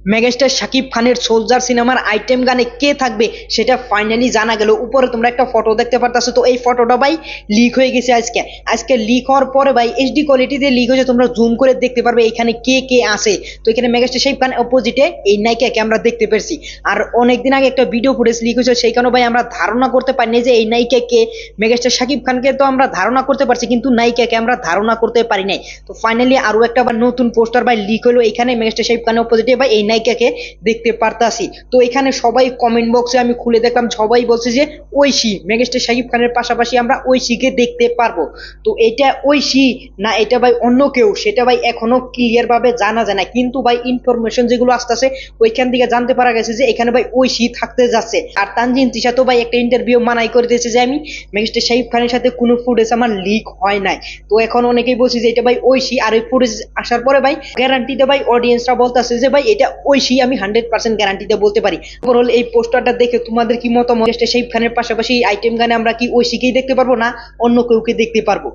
Megastar Shakib খানের soldier সিনেমার item গানে কে থাকবে সেটা ফাইনালি জানা গেল। উপরে তোমরা একটা ফটো দেখতে পারতাছো, তো এই ফটোটা ভাই লিক হয়ে গেছে আজকে। আজকে লিক হওয়ার পরে ভাই এইচডি কোয়ালিটিতে লিক হয়েছে, তোমরা জুম করে দেখতে পারবে এখানে কে কে আছে। তো এখানে মেগাস্টার শাকিব খান অপোজিটে এই নায়িকাকে আমরা দেখতে পেরেছি। আর অনেকদিন আগে একটা ভিডিও ফুটেজ লিক হয়েছে, সেই কারণে ভাই আমরা ধারণা করতে পারিনি যে এই নায়িকা কে। মেগাস্টার শাকিব খানকে তো আমরা ধারণা করতে পারছি, কিন্তু নায়িকাকে আমরা ধারণা করতে পারি নাই। তো ফাইনালি আরো একটা নতুন পোস্টার ভাই লিক হলো, এখানে মেগাস্টার শাকিব খানের অপোজিটে ভাই এই নায়িকাকে দেখতে পারতাছি। তো এখানে সবাই কমেন্ট বক্সে আমি খুলে দেখলাম, সবাই বলছে যে ঐশী, মেগাস্টার শাকিব খানের পাশাপাশি আমরা ঐশীকে দেখতে পারবো। তো এটা ঐশী না এটা ভাই অন্য কেউ, সেটা ভাই এখনো ক্লিয়ার ভাবে জানা যায় না, কিন্তু ভাই ইনফরমেশন যেগুলো আসতেছে ওইখান থেকে জানতে পারা গেছে যে এখানে ভাই ঐশী থাকতে যাচ্ছে। আর তানজিন তিশা তো ভাই একটা ইন্টারভিউ মানাই করে দিয়েছে যে আমি মেগাস্টার শাকিব খানের সাথে কোনো ফুটেজ আমার লিক হয় নাই। তো এখন অনেকেই বলছে যে এটা ভাই ঐশী, আর ওই ফুটেজ আসার পরে ভাই গ্যারান্টিতে ভাই অডিয়েন্সরা বলতেছে যে ভাই এটা ঐশী, আমি 100% গ্যারান্টিতে বলতে পারি। ওভারঅল এই পোস্টারটা দেখে তোমাদের কি মতামত? শাকিব খানের পাশাপাশি আইটেম গানে আমরা কি ঐশীকেই দেখতে পারবো, না অন্য কেউকে দেখতে পারবো?